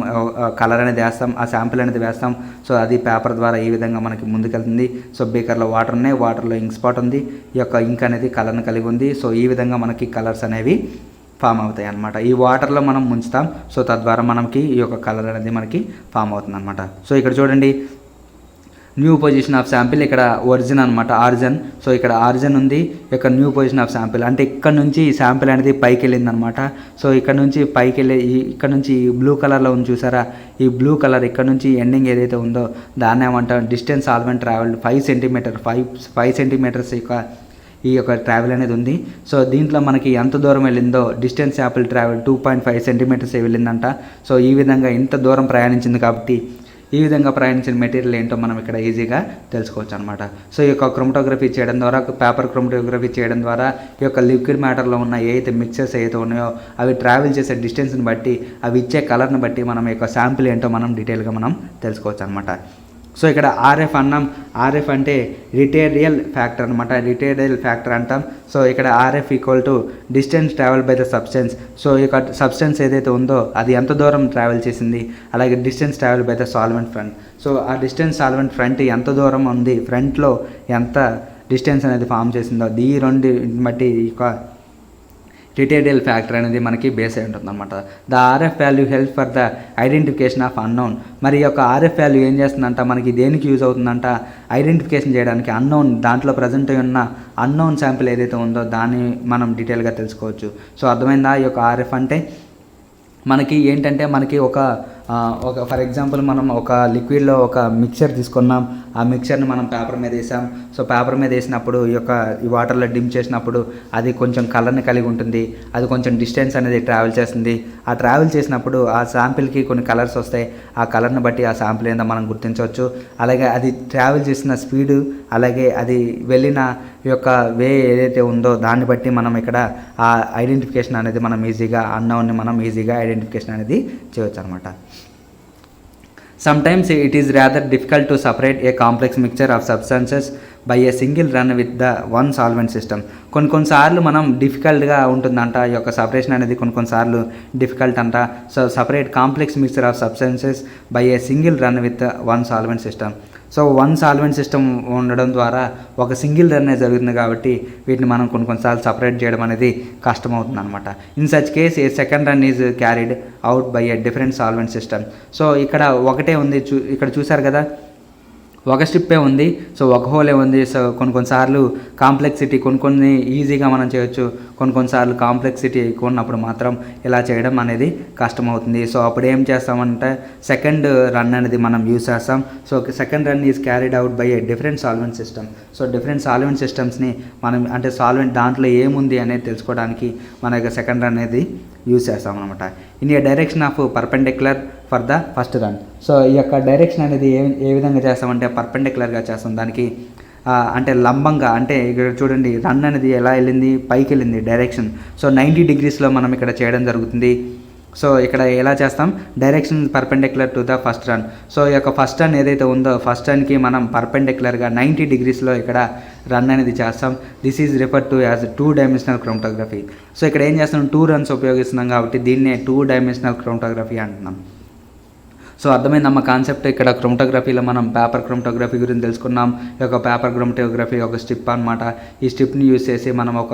కలర్ అనేది వేస్తాం, ఆ శాంపిల్ అనేది వేస్తాం. సో అది పేపర్ ద్వారా ఈ విధంగా మనకి ముందుకెళ్తుంది. సో బీకర్లో వాటర్ ఉన్నాయి, వాటర్లో ఇంక్ స్పాట్ ఉంది, ఈ యొక్క ఇంక్ అనేది కలర్ని కలిగి ఉంది. సో ఈ విధంగా మనకి కలర్స్ అనేవి ఫామ్ అవుతాయి అన్నమాట. ఈ వాటర్లో మనం ముంచుతాం. సో తద్వారా మనకి ఈ యొక్క కలర్ అనేది మనకి ఫామ్ అవుతుంది అనమాట. సో ఇక్కడ చూడండి, న్యూ పొజిషన్ ఆఫ్ శాంపిల్, ఇక్కడ ఒరిజిన్ అనమాట, ఆరిజిన్. సో ఇక్కడ ఆరిజిన్ ఉంది, ఇక్కడ న్యూ పొజిషన్ ఆఫ్ శాంపిల్ అంటే ఇక్కడ నుంచి శాంపిల్ అనేది పైకి వెళ్ళింది అనమాట. సో ఇక్కడ నుంచి పైకి వెళ్ళి ఇక్కడ నుంచి బ్లూ కలర్లో ఉంది చూసారా, ఈ బ్లూ కలర్ ఇక్కడ నుంచి ఎండింగ్ ఏదైతే ఉందో దాన్ని ఏమంటాం డిస్టెన్స్ సాల్వెంట్ ట్రావెల్డ్ 5 సెంటీమీటర్స్ ఈ యొక్క ట్రావెల్ అనేది ఉంది. సో దీంట్లో మనకి ఎంత దూరం వెళ్ళిందో డిస్టెన్స్ శాంపిల్ ట్రావెల్ 2.5 సెంటీమీటర్స్ వెళ్ళిందంట. సో ఈ విధంగా ఇంత దూరం ప్రయాణించింది కాబట్టి ఈ విధంగా ప్రయాణించిన మెటీరియల్ ఏంటో మనం ఇక్కడ ఈజీగా తెలుసుకోవచ్చు అనమాట. సో ఈ యొక్క క్రోమటోగ్రఫీ చేయడం ద్వారా, పేపర్ క్రోమటోగ్రఫీ చేయడం ద్వారా ఈ యొక్క లిక్విడ్ మ్యాటర్లో ఉన్న ఏదైతే మిక్చర్స్ ఏదైతే ఉన్నాయో అవి ట్రావెల్ చేసే డిస్టెన్స్ని బట్టి, అవి ఇచ్చే కలర్ని బట్టి మనం ఈ యొక్క శాంపిల్ ఏంటో మనం డీటెయిల్గా మనం తెలుసుకోవచ్చు అనమాట. సో ఇక్కడ ఆర్ఎఫ్ అన్నాం. ఆర్ఎఫ్ అంటే రిటేరియల్ ఫ్యాక్టర్ అనమాట, రిటేరియల్ ఫ్యాక్టర్ అంటాం. సో ఇక్కడ RF equal to distance travel by the substance. So ఇక సబ్స్టెన్స్ ఏదైతే ఉందో అది ఎంత దూరం ట్రావెల్ చేసింది, అలాగే distance travel by the solvent front. So ఆ డిస్టెన్స్ సాల్వెంట్ ఫ్రంట్ ఎంత దూరం ఉంది, ఫ్రంట్లో ఎంత డిస్టెన్స్ అనేది ఫామ్ చేసిందో ఈ రెండు బట్టి ఇక రిటేరియల్ ఫ్యాక్టర్ అనేది మనకి బేస్ అయి ఉంటుంది అనమాట. The RF value help for the identification of unknown. మరి ఈ యొక్క ఆర్ఎఫ్ వాల్యూ ఏం చేస్తుందంట, మనకి దేనికి యూజ్ అవుతుందంట, ఐడెంటిఫికేషన్ చేయడానికి. అన్నోన్, దాంట్లో ప్రజెంట్ అయి ఉన్న అన్నోన్ శాంపిల్ ఏదైతే ఉందో దాన్ని మనం డీటెయిల్గా తెలుసుకోవచ్చు. సో అర్థమైందా? ఈ యొక్క ఆర్ఎఫ్ అంటే మనకి ఏంటంటే మనకి ఒక ఒక ఫర్ ఎగ్జాంపుల్ మనం ఒక లిక్విడ్లో ఒక మిక్చర్ తీసుకున్నాం, ఆ మిక్చర్ని మనం పేపర్ మీద వేసాం. సో పేపర్ మీద వేసినప్పుడు ఈ వాటర్లో డిమ్ చేసినప్పుడు అది కొంచెం కలర్ని కలిగి ఉంటుంది, అది కొంచెం డిస్టెన్స్ అనేది ట్రావెల్ చేస్తుంది. ఆ ట్రావెల్ చేసినప్పుడు ఆ శాంపిల్కి కొన్ని కలర్స్ వస్తాయి, ఆ కలర్ని బట్టి ఆ శాంపిల్ ఏందో మనం గుర్తించవచ్చు. అలాగే అది ట్రావెల్ చేసిన స్పీడు, అలాగే అది వెళ్ళిన యొక్క వే ఏదైతే ఉందో దాన్ని బట్టి మనం ఇక్కడ ఆ ఐడెంటిఫికేషన్ అనేది మనం ఈజీగా అన్నోన్ని మనం ఈజీగా ఐడెంటిఫికేషన్ అనేది చేయవచ్చు అనమాట. Sometimes it is rather difficult to separate a complex mixture of substances by a single run with the one solvent system. కొన్నిసార్లు మనం డిఫికల్ట్గా ఉంటుందంట ఈ యొక్క సపరేషన్ అనేది, కొన్నిసార్లు డిఫికల్ట్ అంట. So separate complex mixture of substances by a single run with one solvent system. So one solvent system ఉండడం ద్వారా ఒక సింగిల్ రన్ జరుగుతుంది కాబట్టి వీటిని మనం కొన్నిసార్లు సపరేట్ చేయడం అనేది కష్టమవుతుంది అనమాట. In such case A second run is carried out by a different solvent system. So ఇక్కడ ఒకటే ఉంది, ఇక్కడ చూసారు కదా, ఒక స్ట్రిప్పే ఉంది, సో ఒక హోలే ఉంది. సో కొన్నిసార్లు కాంప్లెక్సిటీ కొన్ని ఈజీగా మనం చేయొచ్చు, కొన్నిసార్లు కాంప్లెక్సిటీ ఎక్కువ ఉన్నప్పుడు మాత్రం ఇలా చేయడం అనేది కష్టమవుతుంది. సో అప్పుడు ఏం చేస్తామంటే సెకండ్ రన్ అనేది మనం యూజ్ చేస్తాం. So second run is carried out by a different solvent system. So different solvent సిస్టమ్స్ని మనం అంటే సాల్వెంట్ దాంట్లో ఏముంది అనేది తెలుసుకోవడానికి మన యొక్క సెకండ్ రన్ అనేది యూజ్ చేస్తాం అనమాట. In a direction of perpendicular for the first run. So ఈ యొక్క డైరెక్షన్ అనేది ఏ విధంగా చేస్తామంటే పర్పెండిక్యులర్గా చేస్తాం, దానికి అంటే లంబంగా. అంటే ఇక్కడ చూడండి రన్ అనేది ఎలా వెళ్ళింది, పైకి వెళ్ళింది డైరెక్షన్. సో 90 degreesలో మనం ఇక్కడ చేయడం జరుగుతుంది. సో ఇక్కడ ఎలా చేస్తాం, direction perpendicular to the first run. So ఈ యొక్క ఫస్ట్ రన్ ఏదైతే ఉందో ఫస్ట్ రన్కి మనం పర్పెండిక్యులర్గా 90 degreesలో ఇక్కడ రన్ అనేది చేస్తాం. This is refer to as 2 dimensional chromatography. So ఇక్కడ ఏం చేస్తున్నాం, 2 runs ఉపయోగిస్తున్నాం కాబట్టి దీన్నే 2 dimensional క్రోమటోగ్రఫీ అంటున్నాం. సో అర్థమైందమ్మ కాన్సెప్ట్. ఇక్కడ క్రోమటోగ్రఫీలో మనం పేపర్ క్రోమటోగ్రఫీ గురించి తెలుసుకున్నాం. ఈ యొక్క పేపర్ క్రోమటోగ్రఫీ ఒక స్ట్రిప్ అనమాట. ఈ స్ట్రిప్ని యూజ్ చేసి మనం ఒక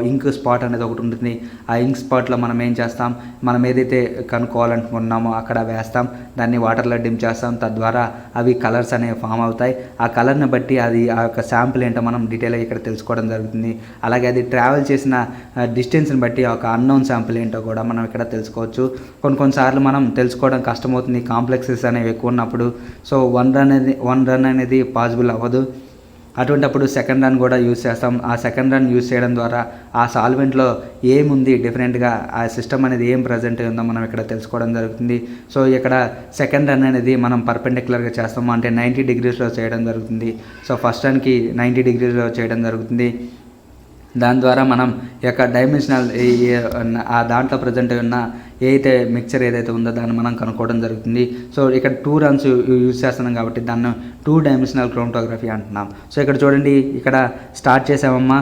ఇంక్ స్పాట్ అనేది ఒకటి ఉంటుంది. ఆ ఇంక్ స్పాట్లో మనం ఏం చేస్తాం, మనం ఏదైతే కనుక్కోవాలనుకున్నామో అక్కడ వేస్తాం, దాన్ని వాటర్లో డిమ్ చేస్తాం, తద్వారా అవి కలర్స్ అనేవి ఫామ్ అవుతాయి. ఆ కలర్ని బట్టి అది ఆ యొక్క శాంపుల్ ఏంటో మనం డీటెయిల్గా ఇక్కడ తెలుసుకోవడం జరుగుతుంది. అలాగే అది ట్రావెల్ చేసిన డిస్టెన్స్ని బట్టి ఒక అన్నోన్ శాంపుల్ ఏంటో కూడా మనం ఇక్కడ తెలుసుకోవచ్చు. కొన్నిసార్లు మనం తెలుసుకోవడం కష్టమవుతుంది, కాంప్లెక్సెస్ అనేవి ఎక్కువ ఉన్నప్పుడు. సో వన్ రన్ అనేది పాసిబుల్ అవ్వదు. అటువంటప్పుడు సెకండ్ రన్ కూడా యూజ్ చేస్తాం. ఆ సెకండ్ రన్ యూజ్ చేయడం ద్వారా ఆ సాల్వెంట్లో ఏముంది డిఫరెంట్గా, ఆ సిస్టమ్ అనేది ఏం ప్రజెంట్ ఉందో మనం ఇక్కడ తెలుసుకోవడం జరుగుతుంది. సో ఇక్కడ సెకండ్ రన్ అనేది మనం పర్పెండిక్యులర్గా చేస్తాము, అంటే 90 degreesలో చేయడం జరుగుతుంది. సో ఫస్ట్ రన్కి 90 degreesలో చేయడం జరుగుతుంది. దాని ద్వారా మనం ఈ యొక్క డైమెన్షనల్ ఆ దాంట్లో ప్రజెంట్ ఉన్న ఏదైతే మిక్చర్ ఏదైతే ఉందో దాన్ని మనం కనుక్కోవడం జరుగుతుంది. సో ఇక్కడ 2 runs యూజ్ చేస్తున్నాం కాబట్టి దాన్ని 2 dimensional క్రోమటోగ్రఫీ అంటున్నాం. సో ఇక్కడ చూడండి, ఇక్కడ స్టార్ట్ చేసామమ్మా,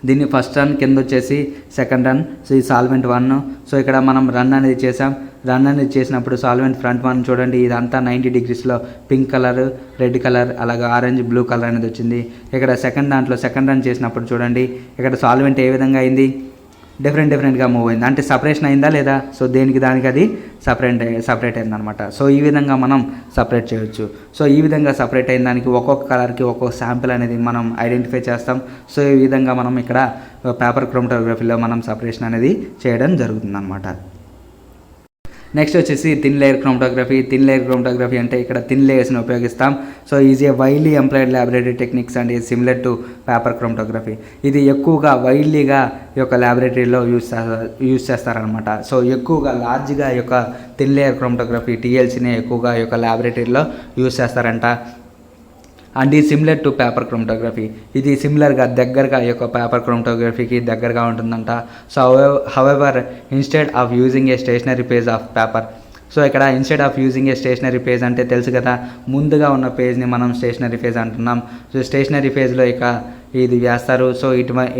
దీన్ని ఫస్ట్ రన్ కింద వచ్చేసి సెకండ్ రన్. సో ఈ సాల్వెంట్ 1. సో ఇక్కడ మనం రన్ అనేది చేసాం. రన్ అనేది చేసినప్పుడు సాల్వెంట్ ఫ్రంట్ 1 చూడండి, ఇదంతా 90 degreesలో పింక్ కలర్, రెడ్ కలర్, అలాగే ఆరెంజ్, బ్లూ కలర్ అనేది వచ్చింది. ఇక్కడ సెకండ్ రన్ చేసినప్పుడు చూడండి, ఇక్కడ సాల్వెంట్ ఏ విధంగా అయింది, డిఫరెంట్గా మూవ్ అయింది. అంటే సపరేషన్ అయిందా లేదా, సో దానికి అది సపరేట్ అయిందనమాట. సో ఈ విధంగా మనం సపరేట్ చేయొచ్చు. సో ఈ విధంగా సపరేట్ అయిన దానికి ఒక్కొక్క కలర్కి ఒక్కొక్క శాంపిల్ అనేది మనం ఐడెంటిఫై చేస్తాం. సో ఈ విధంగా మనం ఇక్కడ పేపర్ క్రోమటోగ్రఫీలో మనం సపరేషన్ అనేది చేయడం జరుగుతుంది అనమాట. నెక్స్ట్ వచ్చేసి thin layer chromatography. Thin layer chromatography అంటే ఇక్కడ థిన్ లేయర్స్ని ఉపయోగిస్తాం. So is a widely employed laboratory techniques and is similar to paper chromatography. ఇది ఎక్కువగా వైడ్లీగా ఈ యొక్క ల్యాబొరేటరీలో యూజ్ చేస్తారనమాట. సో ఎక్కువగా లార్జ్గా ఈ యొక్క థిన్ లేయర్ క్రోమటోగ్రఫీ TLCని ఎక్కువగా ఈ యొక్క ల్యాబొరేటరీలో యూజ్ చేస్తారంట. అండ్ ఈ సిమిలర్ టు పేపర్ క్రోమటోగ్రఫీ, ఇది సిమిలర్గా దగ్గరగా ఈ యొక్క పేపర్ క్రోమటోగ్రఫీకి దగ్గరగా ఉంటుందంట. So however instead of using a stationary phase of paper. So ఇక్కడ instead of using a stationary phase అంటే తెలుసు కదా, ముందుగా ఉన్న పేజ్ని మనం స్టేషనరీ పేజ్ అంటున్నాం. సో స్టేషనరీ పేజ్లో ఇక ఇది వేస్తారు. So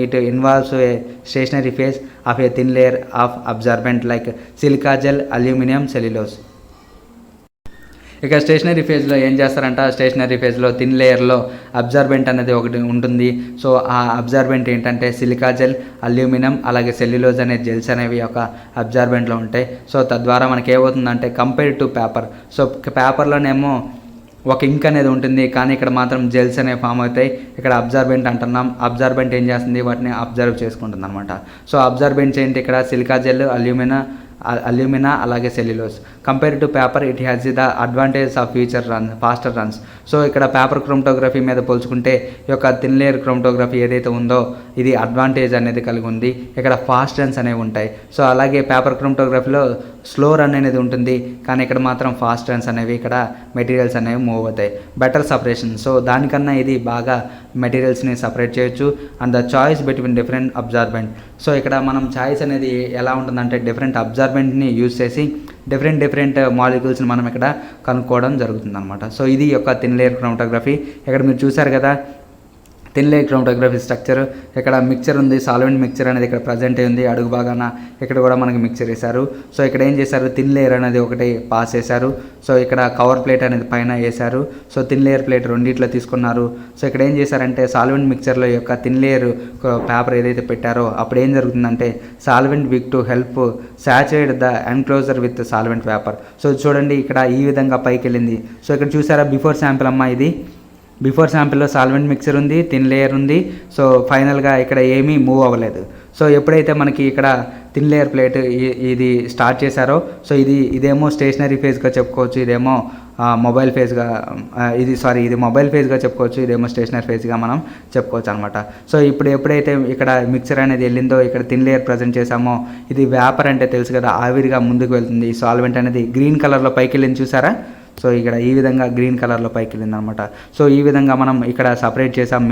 it involves a stationary phase of a thin layer of absorbent like silica gel, aluminium, cellulose. ఇక స్టేషనరీ ఫేజ్లో ఏం చేస్తారంట, స్టేషనరీ ఫేజ్లో థిన్ లేయర్లో అబ్జార్బెంట్ అనేది ఒకటి ఉంటుంది. సో ఆ అబ్జార్బెంట్ ఏంటంటే సిలికా జెల్, అల్యూమినియం, అలాగే సెల్యులోజ్ అనే జెల్స్ అనేవి ఒక అబ్జార్బెంట్లో ఉంటాయి. సో తద్వారా మనకి ఏమవుతుందంటే కంపేర్ టు పేపర్, సో పేపర్లోనేమో ఒక ఇంక్ అనేది ఉంటుంది, కానీ ఇక్కడ మాత్రం జెల్స్ అనేవి ఫామ్ అవుతాయి. ఇక్కడ అబ్జార్బెంట్ అంటున్నాం. అబ్జార్బెంట్ ఏం చేస్తుంది, వాటిని అబ్జర్వ్ చేసుకుంటుంది అనమాట. సో అబ్జార్బెంట్స్ ఏంటి, ఇక్కడ సిలికా జెల్, అల్యూమినియం, అల్యూమినా అలాగే cellulose. Compare to paper it has the advantage of faster runs. So ఇక్కడ పేపర్ క్రోమటోగ్రఫీ మీద పోల్చుకుంటే ఈ యొక్క థిన్ లేయర్ క్రోమటోగ్రఫీ ఏదైతే ఉందో ఇది అడ్వాంటేజ్ అనేది కలిగి ఉంది. ఇక్కడ ఫాస్ట్ రన్స్ అనేవి ఉంటాయి. సో అలాగే పేపర్ క్రోమటోగ్రఫీలో స్లో రన్ అనేది ఉంటుంది, కానీ ఇక్కడ మాత్రం ఫాస్ట్ రన్స్ అనేవి ఇక్కడ మెటీరియల్స్ అనేవి మూవ్ అవుతాయి. బెటర్ సపరేషన్, సో దానికన్నా ఇది బాగా మెటీరియల్స్ని సపరేట్ చేయొచ్చు. And the choice between different absorbent. So ఇక్కడ మనం చాయిస్ అనేది ఎలా ఉంటుందంటే డిఫరెంట్ అబ్జార్బెంట్ని యూజ్ చేసి డిఫరెంట్ మాలిక్యూల్స్ని మనం ఇక్కడ కనుక్కోవడం జరుగుతుంది అనమాట. సో ఇది యొక్క థిన్ లేయర్ క్రోమటోగ్రఫీ. ఇక్కడ మీరు చూసారు కదా థిన్ లేయర్ క్రోమటోగ్రఫీ స్ట్రక్చర్. ఇక్కడ మిక్చర్ ఉంది, సాల్వెంట్ మిక్చర్ అనేది ఇక్కడ ప్రజెంట్ అయింది. అడుగు బాగాన ఇక్కడ కూడా మనకి మిక్చర్ వేశారు. సో ఇక్కడ ఏం చేశారు, థిన్ లేయర్ అనేది ఒకటి పాస్ చేశారు. సో ఇక్కడ కవర్ ప్లేట్ అనేది పైన వేశారు. సో థిన్ లేయర్ ప్లేట్ రెండిట్లో తీసుకున్నారు. సో ఇక్కడ ఏం చేశారంటే సాల్వెంట్ మిక్చర్లో యొక్క థిన్ లేయర్ పేపర్ ఏదైతే పెట్టారో అప్పుడు ఏం జరుగుతుందంటే సాల్వెంట్ విక్ to help saturate the enclosure with solvent paper. So చూడండి ఇక్కడ ఈ విధంగా పైకి వెళ్ళింది. సో ఇక్కడ చూసారా బిఫోర్ శాంపిల్ అమ్మా, ఇది బిఫోర్ శాంపిల్లో సాల్వెంట్ మిక్చర్ ఉంది, థిన్ లేయర్ ఉంది. సో ఫైనల్గా ఇక్కడ ఏమీ మూవ్ అవ్వలేదు. సో ఎప్పుడైతే మనకి ఇక్కడ థిన్ లేయర్ ప్లేట్ ఇది స్టార్ట్ చేశారో సో ఇదేమో స్టేషనరీ ఫేజ్గా చెప్పుకోవచ్చు, ఇదేమో మొబైల్ ఫేజ్గా ఇది మొబైల్ ఫేజ్గా చెప్పుకోవచ్చు, ఇదేమో స్టేషనరీ ఫేజ్గా మనం చెప్పుకోవచ్చు అనమాట. సో ఇప్పుడు ఎప్పుడైతే ఇక్కడ మిక్చర్ అనేది వెళ్ళిందో ఇక్కడ థిన్ లేయర్ ప్రజెంట్ చేసామో ఇది వేపర్ అంటే తెలుసు కదా, ఆవిరిగా ముందుకు వెళ్తుంది. సాల్వెంట్ అనేది గ్రీన్ కలర్లో పైకి వెళ్ళింది చూసారా. సో ఇక్కడ ఈ విధంగా గ్రీన్ కలర్లో పైకి వెళ్ళింది అనమాట. సో ఈ విధంగా మనం ఇక్కడ సపరేట్ చేసాం.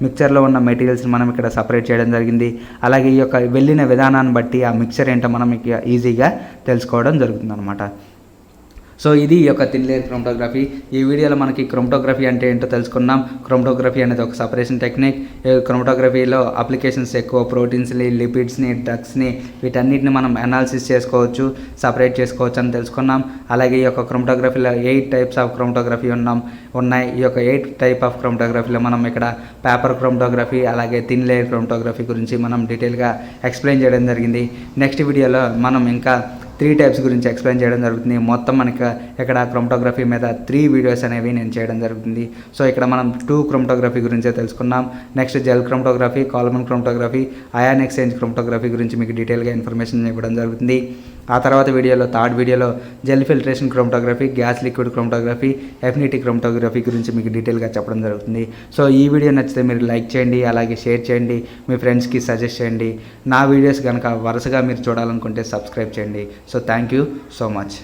మిక్చర్లో ఉన్న మెటీరియల్స్ని మనం ఇక్కడ సపరేట్ చేయడం జరిగింది. అలాగే ఈ యొక్క వెళ్ళిన విధానాన్ని బట్టి ఆ మిక్చర్ ఏంటో మనం ఈజీగా తెలుసుకోవడం జరుగుతుంది అనమాట. సో ఇది ఈ యొక్క థిన్ లేయర్ క్రోమటోగ్రఫీ. ఈ వీడియోలో మనకి క్రోమటోగ్రఫీ అంటే ఏంటో తెలుసుకున్నాం. క్రోమటోగ్రఫీ అనేది ఒక సపరేషన్ టెక్నిక్. క్రోమటోగ్రఫీలో అప్లికేషన్స్ ఎక్కువ, ప్రోటీన్స్ని, లిపిడ్స్ని, డ్రగ్స్ని వీటన్నిటిని మనం అనాలిసిస్ చేసుకోవచ్చు, సపరేట్ చేసుకోవచ్చు అని తెలుసుకున్నాం. అలాగే ఈ యొక్క క్రోమటోగ్రఫీలో 8 టైప్స్ ఆఫ్ క్రోమటోగ్రఫీ ఉన్నాయి. ఈ యొక్క 8 టైప్ ఆఫ్ క్రోమటోగ్రఫీలో మనం ఇక్కడ పేపర్ క్రోమటోగ్రఫీ అలాగే థిన్ లేయర్ క్రోమటోగ్రఫీ గురించి మనం డీటెయిల్గా ఎక్స్ప్లెయిన్ చేయడం జరిగింది. నెక్స్ట్ వీడియోలో మనం ఇంకా 3 టైప్స్ గురించి ఎక్స్ప్లెయిన్ చేయడం జరుగుతుంది. మొత్తం మనకి ఇక్కడ క్రోమటోగ్రఫీ మీద 3 వీడియోస్ అనేవి నేను చేయడం జరుగుతుంది. సో ఇక్కడ మనం 2 క్రోమటోగ్రఫీ గురించే తెలుసుకున్నాం. Next gel chromatography, column chromatography, ion exchange chromatography గురించి మీకు డీటెయిల్గా ఇన్ఫర్మేషన్ ఇవ్వడం జరుగుతుంది. ఆ తర్వాత థర్డ్ వీడియోలో gel filtration chromatography, gas liquid chromatography, affinity chromatography గురించి మీకు డీటెయిల్గా చెప్పడం జరుగుతుంది. సో ఈ వీడియో నచ్చితే మీరు లైక్ చేయండి, అలాగే షేర్ చేయండి, మీ ఫ్రెండ్స్కి సజెస్ట్ చేయండి. నా వీడియోస్ కనుక వరుసగా మీరు చూడాలనుకుంటే సబ్స్క్రైబ్ చేయండి. So thank you so much.